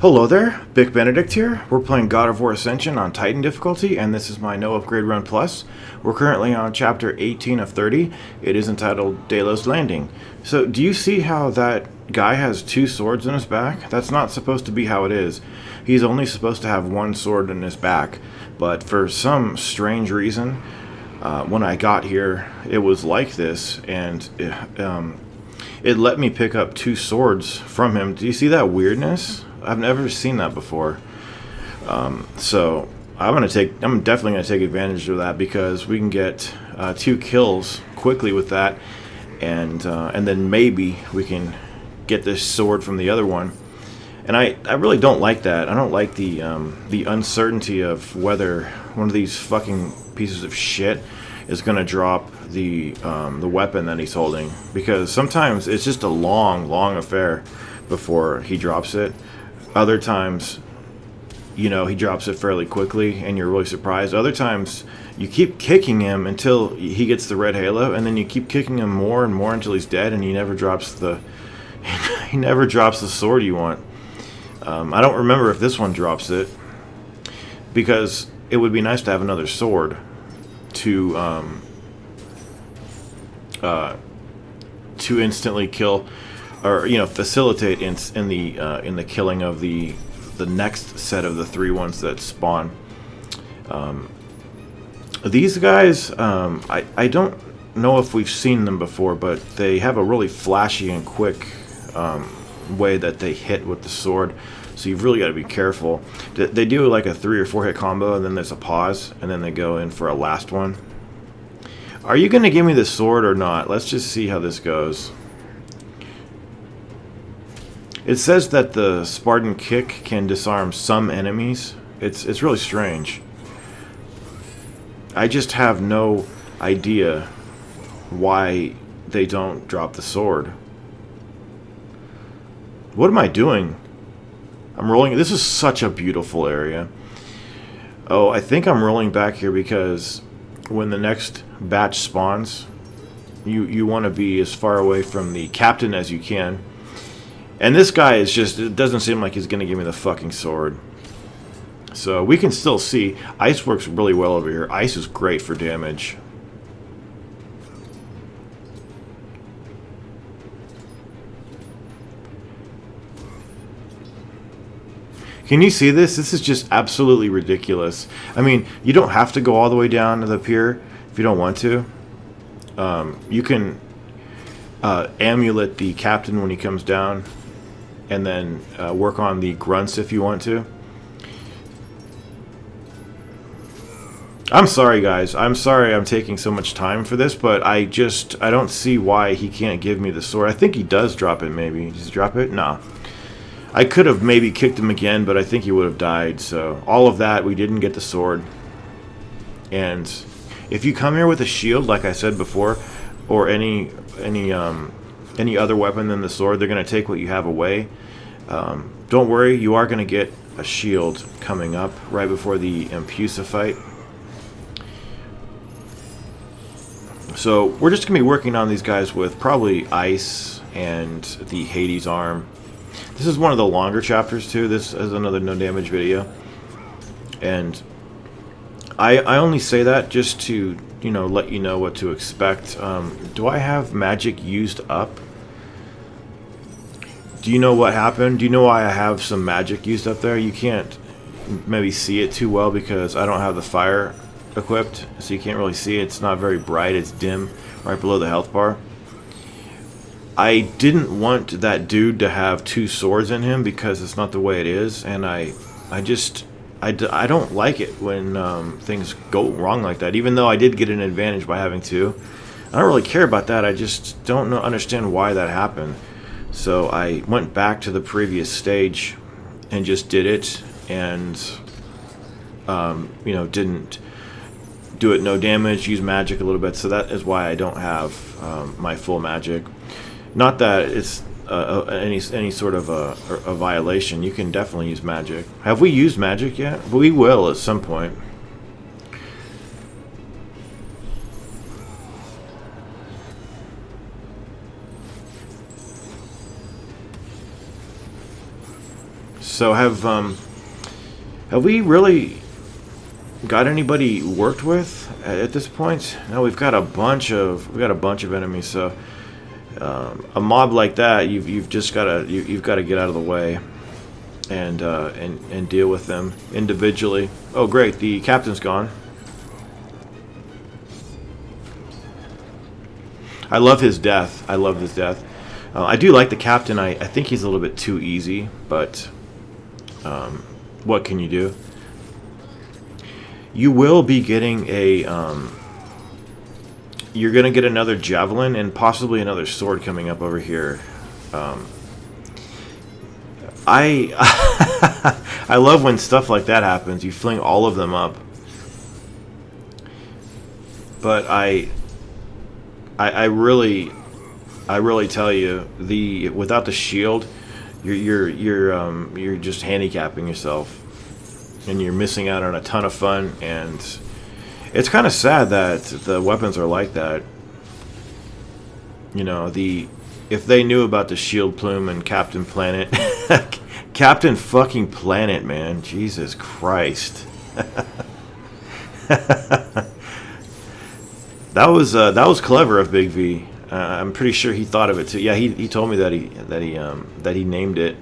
Hello there, Bic Benedict here. We're playing God of War Ascension on Titan difficulty, and this is my No Upgrade Run Plus. We're currently on chapter 18 of 30. It is entitled Delos Landing. So, do you see how that guy has two swords in his back? That's not supposed to be how it is. He's only supposed to have one sword in his back, but for some strange reason, when I got here, it was like this, and it let me pick up two swords from him. Do you see that weirdness? I've never seen that before. So I'm definitely gonna take advantage of that because we can get 2 kills quickly with that, and then maybe we can get this sword from the other one. And I really don't like that. I don't like the uncertainty of whether one of these fucking pieces of shit is gonna drop the weapon that he's holding, because sometimes it's just a long affair before he drops it. Other times, he drops it fairly quickly and you're really surprised. Other times, you keep kicking him until he gets the red halo, and then you keep kicking him more and more until he's dead, and he never drops the sword you want. I don't remember if this one drops it, because it would be nice to have another sword to instantly kill, or facilitate in the killing of the next set of the 3 ones that spawn. These guys, I don't know if we've seen them before, but they have a really flashy and quick way that they hit with the sword, so you've really got to be careful. They do like a 3 or 4 hit combo, and then there's a pause, and then they go in for a last one. Are you going to give me the sword or not? Let's just see how this goes. It says that the Spartan kick can disarm some enemies. It's really strange. I just have no idea why they don't drop the sword. What am I doing? I'm rolling. This is such a beautiful area. Oh, I think I'm rolling back here because when the next batch spawns, you want to be as far away from the captain as you can. And this guy is just, it doesn't seem like he's going to give me the fucking sword. So we can still see. Ice works really well over here. Ice is great for damage. Can you see this? This is just absolutely ridiculous. I mean, you don't have to go all the way down to the pier if you don't want to. You can amulet the captain when he comes down, and then work on the grunts if you want to. I'm sorry, guys. I'm sorry I'm taking so much time for this, but I don't see why he can't give me the sword. I think he does drop it, maybe. Does he drop it? No. I could have maybe kicked him again, but I think he would have died. So all of that, we didn't get the sword. And if you come here with a shield, like I said before, or any other weapon than the sword, they're going to take what you have away. Don't worry, you are going to get a shield coming up right before the Impusa fight. So we're just going to be working on these guys with probably ice and the Hades arm. This is one of the longer chapters too. This is another no damage video. And I only say that just to, let you know what to expect. Do I have magic used up? Do you know what happened? Do you know why I have some magic used up there? You can't maybe see it too well because I don't have the fire equipped, so you can't really see it. It's not very bright. It's dim right below the health bar. I didn't want that dude to have 2 swords in him because it's not the way it is, and I don't like it when things go wrong like that. Even though I did get an advantage by having 2, I don't really care about that. I just don't understand why that happened. So I went back to the previous stage and just did it, and didn't do it no damage, use magic a little bit. So that is why I don't have my full magic. Not that it's any sort of a violation. You can definitely use magic. Have we used magic yet? We will at some point. So have we really got anybody worked with at this point? No, we've got a bunch of enemies. So a mob like that, you've just gotta you've got to get out of the way and deal with them individually. Oh, great! The captain's gone. I love his death. I love his death. I do like the captain. I think he's a little bit too easy, but what can you do? You will be getting a... you're going to get another javelin and possibly another sword coming up over here. I I love when stuff like that happens. You fling all of them up. But I really tell you, without the shield, you're just handicapping yourself, and you're missing out on a ton of fun. And it's kind of sad that the weapons are like that. You know, if they knew about the shield plume and Captain Planet, Captain fucking Planet, man, Jesus Christ. That was clever of Big V. I'm pretty sure he thought of it too. Yeah, he told me that he named it.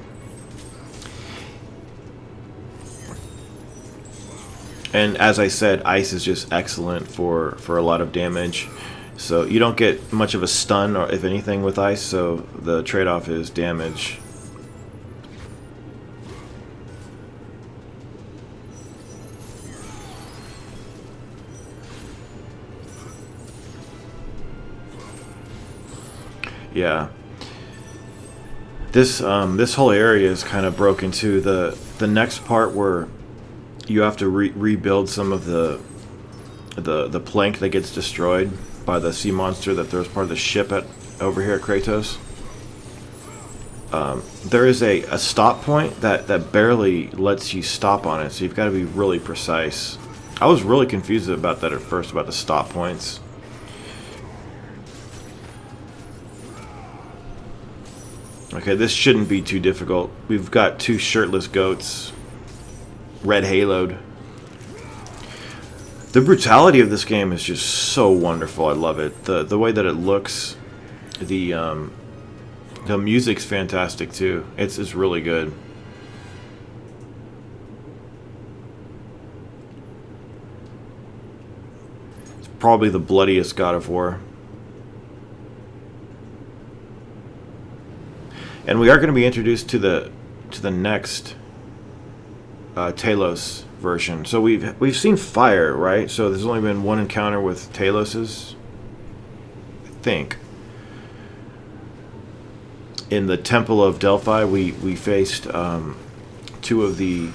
And as I said, ice is just excellent for a lot of damage. So you don't get much of a stun, or if anything, with ice. So the trade-off is damage. Yeah. This whole area is kind of broken too. The next part where you have to rebuild some of the plank that gets destroyed by the sea monster that throws part of the ship over here at Kratos. There is a stop point that barely lets you stop on it, so you've got to be really precise. I was really confused about that at first, about the stop points. Okay, this shouldn't be too difficult. We've got two shirtless goats, red haloed. The brutality of this game is just so wonderful. I love it. The way that it looks, the music's fantastic too. It's really good. It's probably the bloodiest God of War. And we are going to be introduced to the next Talos version. So we've seen fire, right? So there's only been one encounter with Taloses, I think. In the Temple of Delphi, we faced two of the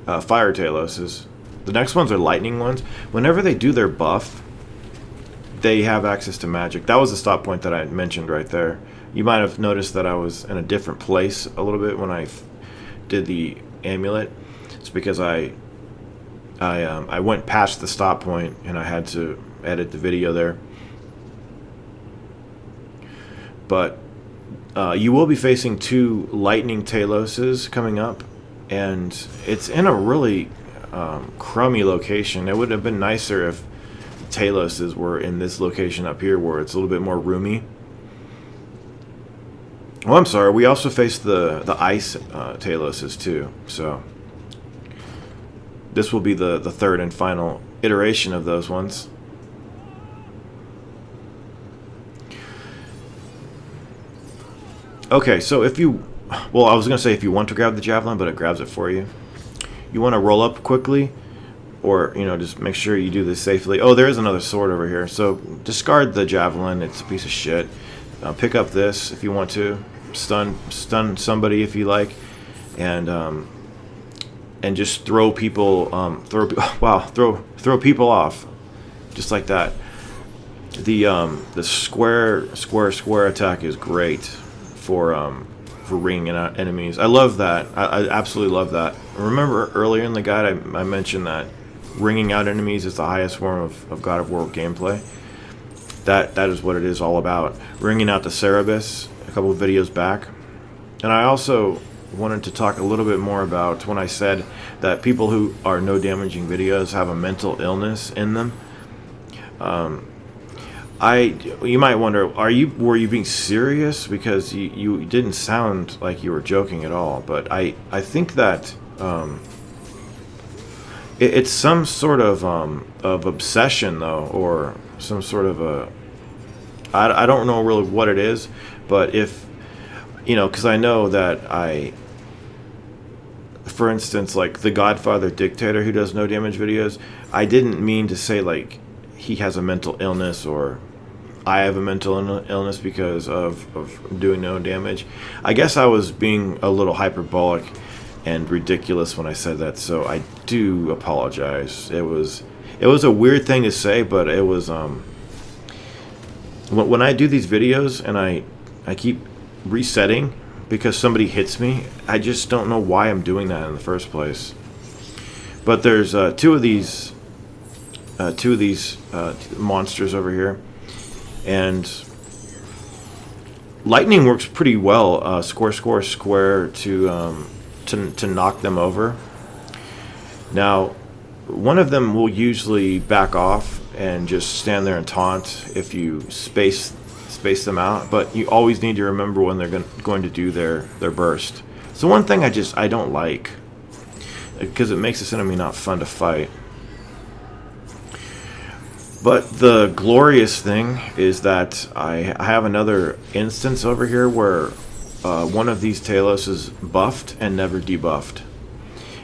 fire Taloses. The next ones are lightning ones. Whenever they do their buff, they have access to magic. That was the stop point that I mentioned right there. You might have noticed that I was in a different place a little bit when I did the amulet. It's because I went past the stop point and I had to edit the video there. But you will be facing two lightning Taloses coming up, and it's in a really crummy location. It would have been nicer if Taloses were in this location up here where it's a little bit more roomy. Oh, I'm sorry. We also faced the ice Taloses too. So this will be the third and final iteration of those ones. Okay, so if you... Well, I was going to say if you want to grab the javelin, but it grabs it for you. You want to roll up quickly, or, you know, just make sure you do this safely. Oh, there is another sword over here. So discard the javelin. It's a piece of shit. Pick up this if you want to. Stun somebody if you like, and just throw people throw people off, just like that. The square attack is great for ringing out enemies. I love that. I absolutely love that. Remember earlier in the guide I mentioned that ringing out enemies is the highest form of God of War gameplay. That is what it is all about. Ringing out the Cerberus a couple of videos back. And I also wanted to talk a little bit more about when I said that people who are no damaging videos have a mental illness in them. You might wonder, were you being serious? Because you didn't sound like you were joking at all. But I think that it's some sort of obsession, though, or some sort of I don't know really what it is, but if, because I know that for instance, like the Godfather dictator who does no damage videos, I didn't mean to say like he has a mental illness or I have a mental illness because of doing no damage. I guess I was being a little hyperbolic and ridiculous when I said that, so I do apologize. It was a weird thing to say, but it was when I do these videos and I keep resetting because somebody hits me, I just don't know why I'm doing that in the first place. But there's two of these monsters over here, and lightning works pretty well. Square to knock them over. Now, one of them will usually back off and just stand there and taunt if you space them out, but you always need to remember when they're going to do their burst. So one thing I don't like, because it makes this enemy not fun to fight. But the glorious thing is that I have another instance over here where one of these Talos is buffed and never debuffed.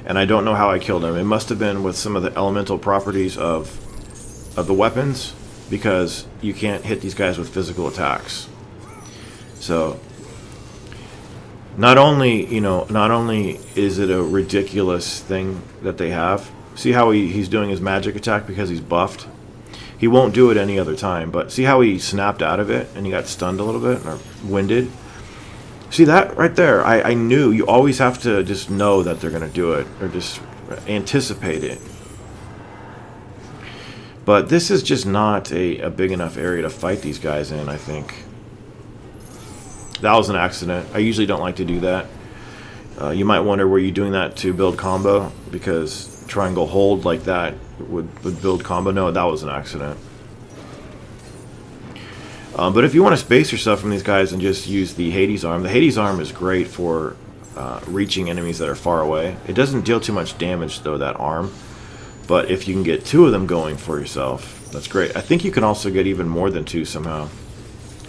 And I don't know how I killed him. It must have been with some of the elemental properties of the weapons, because you can't hit these guys with physical attacks. So not only is it a ridiculous thing that they have. See how he's doing his magic attack because he's buffed? He won't do it any other time, but see how he snapped out of it and he got stunned a little bit or winded? See that right there? I knew. You always have to just know that they're going to do it, or just anticipate it. But this is just not a big enough area to fight these guys in, I think. That was an accident. I usually don't like to do that. You might wonder, were you doing that to build combo? Because triangle hold like that would build combo. No, that was an accident. But if you want to space yourself from these guys and just use the Hades arm, the Hades arm is great for reaching enemies that are far away. It doesn't deal too much damage, though, that arm. But if you can get two of them going for yourself, that's great. I think you can also get even more than two somehow.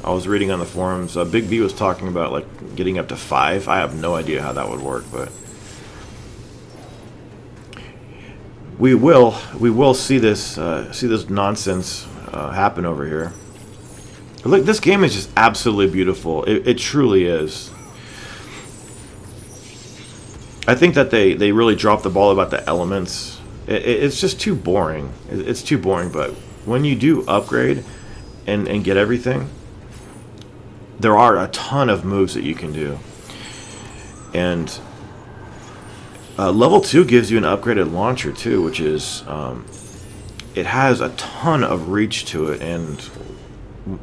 I was reading on the forums. Big B was talking about like getting up to 5. I have no idea how that would work, but we will see this nonsense happen over here. Look, this game is just absolutely beautiful. It truly is. I think that they really dropped the ball about the elements. It's just too boring. It's too boring, but when you do upgrade and get everything, there are a ton of moves that you can do. And level 2 gives you an upgraded launcher too, which is it has a ton of reach to it, and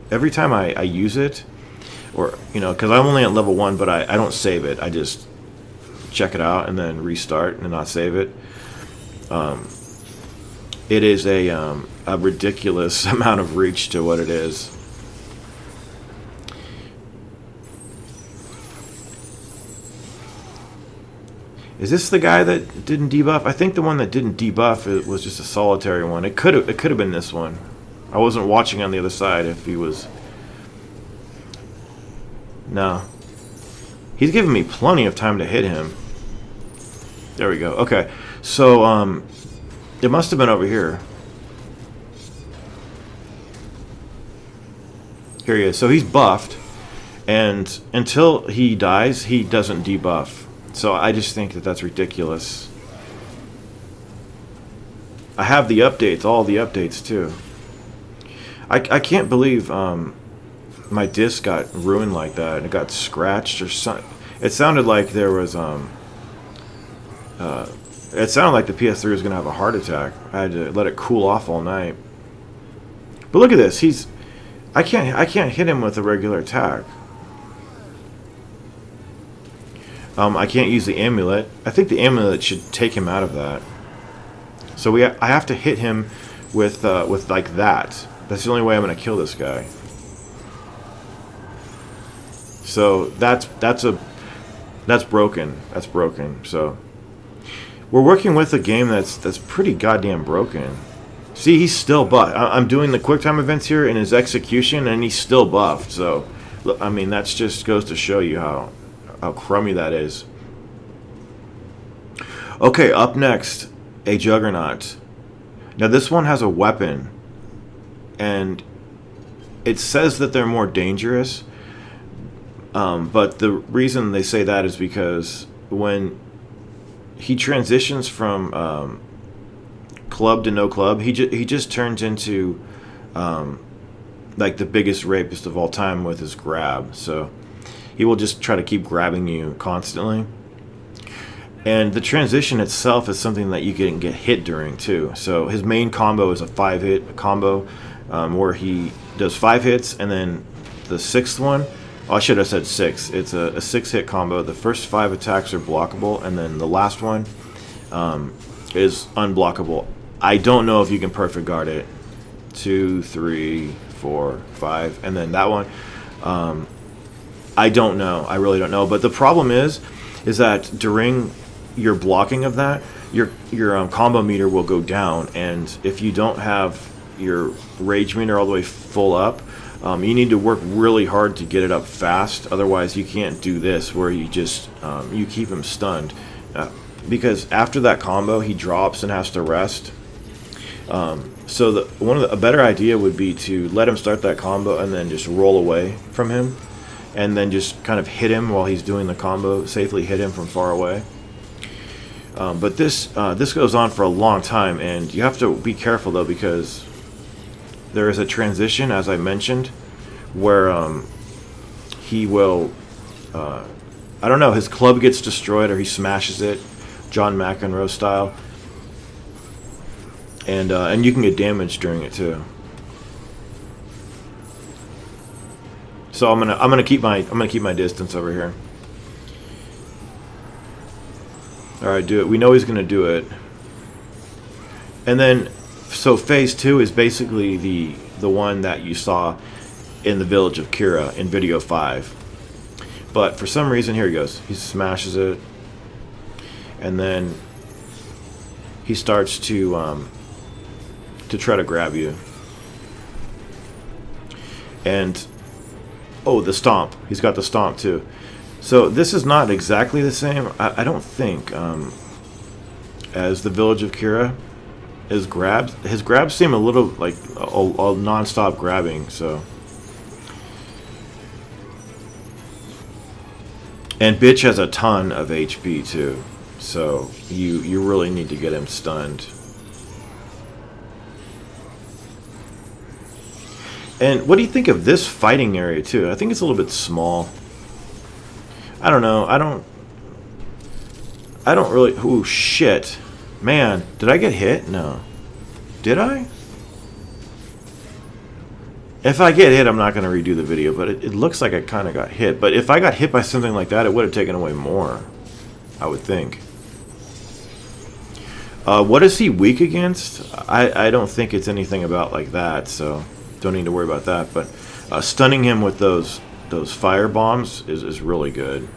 every time I use it, or because I'm only at level 1, but I don't save it. I just check it out and then restart and not save it. It is a ridiculous amount of reach to what it is. Is this the guy that didn't debuff? I think the one that didn't debuff, it was just a solitary one. It could have been this one. I wasn't watching on the other side if he was. No. He's giving me plenty of time to hit him. There we go. Okay. So, it must have been over here. Here he is. So he's buffed, and until he dies, he doesn't debuff. So I just think that that's ridiculous. I have the updates, all the updates too. I can't believe my disc got ruined like that. It got scratched or something. It sounded like there was it sounded like the PS3 was gonna have a heart attack. I had to let it cool off all night. But look at this. I can't hit him with a regular attack. I can't use the amulet. I think the amulet should take him out of that. So I have to hit him with like that. That's the only way I'm going to kill this guy. So that's broken. That's broken. So we're working with a game that's pretty goddamn broken. See, he's still buffed. I'm doing the QuickTime events here in his execution, and he's still buffed. So, I mean, that just goes to show you how crummy that is. Okay, up next, a Juggernaut. Now, this one has a weapon, and it says that they're more dangerous. But the reason they say that is because when he transitions from club to no club, he just turns into like the biggest rapist of all time with his grab. So he will just try to keep grabbing you constantly. And the transition itself is something that you can get hit during too. So his main combo is a 5-hit combo where he does 5 hits, and then the 6th one, I should have said 6. It's a 6-hit combo. The first 5 attacks are blockable, and then the last one is unblockable. I don't know if you can perfect guard it. 2, 3, 4, 5, and then that one. I don't know. I really don't know. But the problem is that during your blocking of that, your combo meter will go down, and if you don't have your rage meter all the way full up, you need to work really hard to get it up fast. Otherwise, you can't do this where you just you keep him stunned, because after that combo, he drops and has to rest. So a better idea would be to let him start that combo and then just roll away from him, and then just kind of hit him while he's doing the combo. Safely hit him from far away. But this goes on for a long time, and you have to be careful though, because there is a transition, as I mentioned, where he will, I don't know, his club gets destroyed or he smashes it, John McEnroe style, and you can get damaged during it too. So I'm gonna keep my distance over here. All right, do it. We know he's gonna do it, and then. So phase 2 is basically the one that you saw in the village of Kira in video 5. But for some reason, here he goes. He smashes it, and then he starts to try to grab you. And oh, the stomp. He's got the stomp too. So this is not exactly the same, I don't think, as the village of Kira. His grabs seem a little like a non-stop grabbing, so. And bitch has a ton of HP too, so you really need to get him stunned. And what do you think of this fighting area too? I think it's a little bit small. I don't know. I don't really. Ooh, shit. Man, did I get hit? No. Did I? If I get hit, I'm not going to redo the video, but it looks like I kind of got hit. But if I got hit by something like that, it would have taken away more, I would think. What is he weak against? I don't think it's anything about like that, so don't need to worry about that. But stunning him with those fire bombs is really good.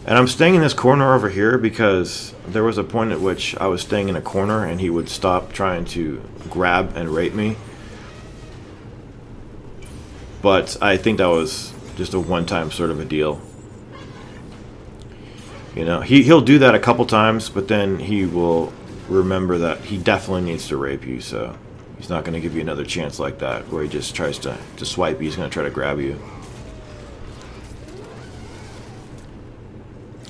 And I'm staying in this corner over here because there was a point at which I was staying in a corner and he would stop trying to grab and rape me. But I think that was just a one-time sort of a deal. You know, he'll do that a couple times, but then he will remember that he definitely needs to rape you, so he's not going to give you another chance like that where he just tries to swipe you. He's going to try to grab you.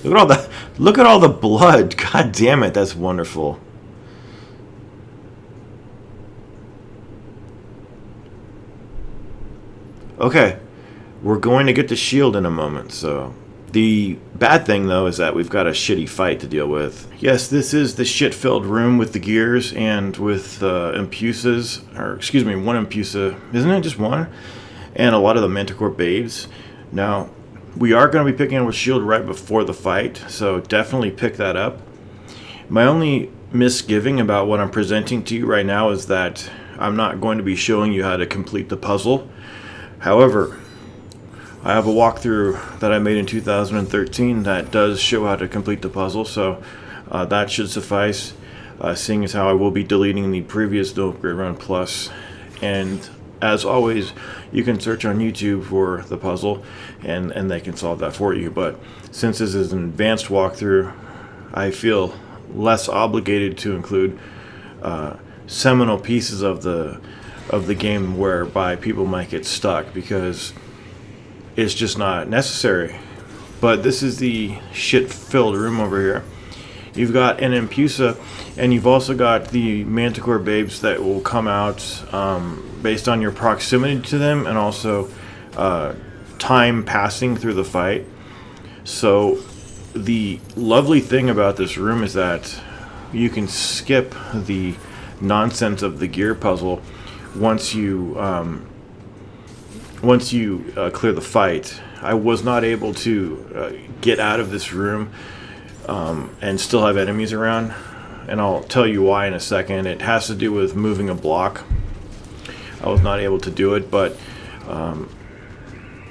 Look at all the blood. God damn it, that's wonderful. Okay, we're going to get the shield in a moment, so the bad thing though is that we've got a shitty fight to deal with. Yes, this is the shit-filled room with the gears and with Impusas, or excuse me, one Impusa, isn't it just one? And a lot of the Manticore babes. Now, we are going to be picking up a shield right before the fight, so definitely pick that up. My only misgiving about what I'm presenting to you right now is that I'm not going to be showing you how to complete the puzzle. However, I have a walkthrough that I made in 2013 that does show how to complete the puzzle, so that should suffice, seeing as how I will be deleting the previous NUR Grid Run Plus. And as always, you can search on YouTube for the puzzle, and they can solve that for you. But since this is an advanced walkthrough, I feel less obligated to include seminal pieces of the game whereby people might get stuck, because it's just not necessary. But this is the shit-filled room over here. You've got an Impusa, and you've also got the Manticore babes that will come out based on your proximity to them, and also time passing through the fight. So the lovely thing about this room is that you can skip the nonsense of the gear puzzle once you clear the fight. I was not able to get out of this room and still have enemies around, and I'll tell you why in a second. It has to do with moving a block. I was not able to do it, but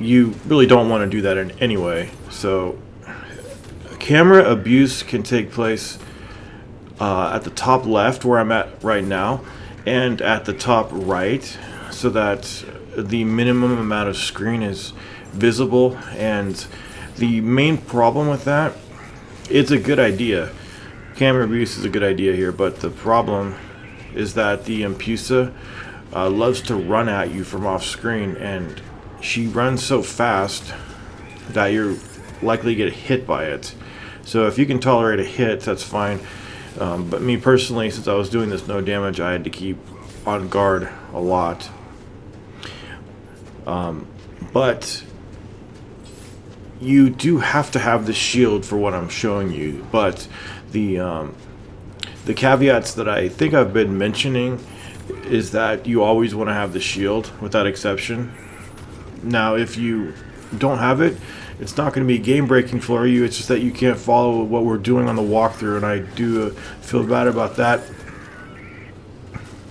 you really don't want to do that anyway. So camera abuse can take place at the top left, where I'm at right now, and at the top right, so that the minimum amount of screen is visible. And the main problem with that, it's a good idea. Camera abuse is a good idea here, but the problem is that the Impusa loves to run at you from off screen, and she runs so fast that you're likely to get hit by it. So if you can tolerate a hit, that's fine. But me personally, since I was doing this no damage, I had to keep on guard a lot. But you do have to have the shield for what I'm showing you. But the caveats that I think I've been mentioning is that you always want to have the shield, without exception. Now, if you don't have it, it's not going to be game breaking for you. It's just that you can't follow what we're doing on the walkthrough, and I do feel bad about that.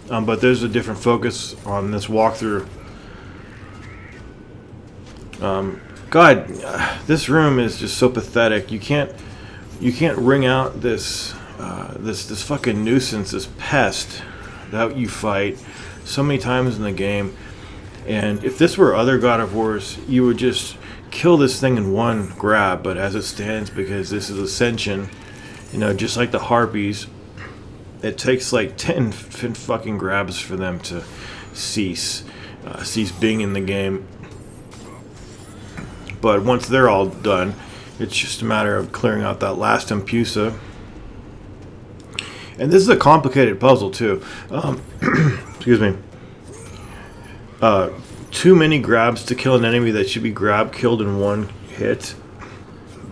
But there's a different focus on this walkthrough. God, this room is just so pathetic. You can't wring out this this fucking nuisance, this pest that you fight so many times in the game. And if this were other God of Wars, you would just kill this thing in one grab. But as it stands, because this is Ascension, you know, just like the Harpies, it takes like 10 fucking grabs for them to cease being in the game. But once they're all done, it's just a matter of clearing out that last Impusa. And this is a complicated puzzle too. Excuse me. Too many grabs to kill an enemy that should be killed in one hit.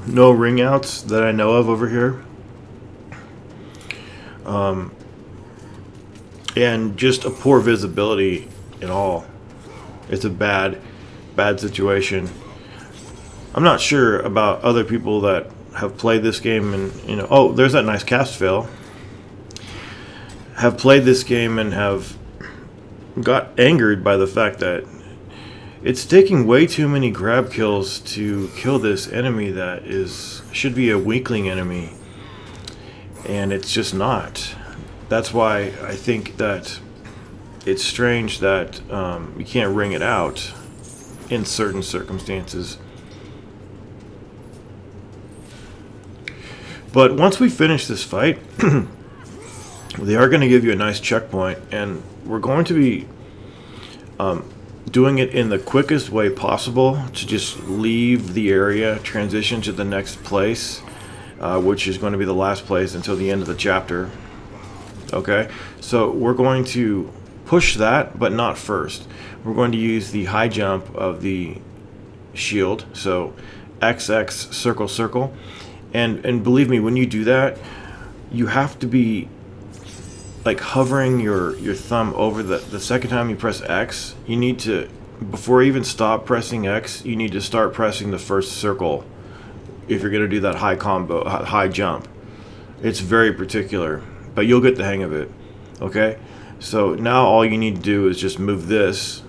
No ring outs that I know of over here. And just a poor visibility in all. It's a bad situation. I'm not sure about other people that have played this game and, you know, oh, there's that nice cast fail. Have played this game and have got angered by the fact that it's taking way too many grab kills to kill this enemy that should be a weakling enemy, and it's just not. That's why I think that it's strange that you can't ring it out in certain circumstances. But once we finish this fight, they are going to give you a nice checkpoint, and we're going to be doing it in the quickest way possible to just leave the area, transition to the next place, which is going to be the last place until the end of the chapter. Okay, so we're going to push that, but not first. We're going to use the high jump of the shield, so XX, circle, circle. And believe me, when you do that, you have to be like hovering your thumb over the second time you press X. You need to before you even stop pressing X, you need to start pressing the first circle if you're going to do that high combo, high jump. It's very particular, but you'll get the hang of it. Okay? So now all you need to do is just move this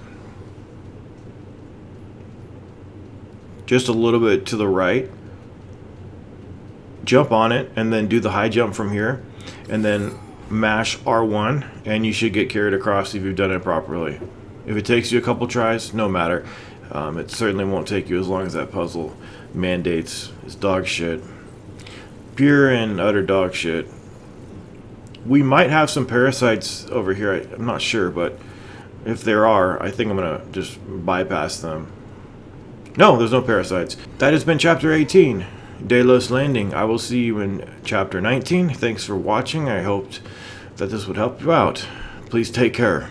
just a little bit to the right, jump on it, and then do the high jump from here, and then mash R1, and you should get carried across if you've done it properly. If it takes you a couple tries, no matter. It certainly won't take you as long as that puzzle mandates. It's dog shit. Pure and utter dog shit. We might have some parasites over here. I'm not sure, but if there are, I think I'm going to just bypass them. No, there's no parasites. That has been Chapter 18, Delos Landing. I will see you in Chapter 19. Thanks for watching. I hoped that this would help you out. Please take care.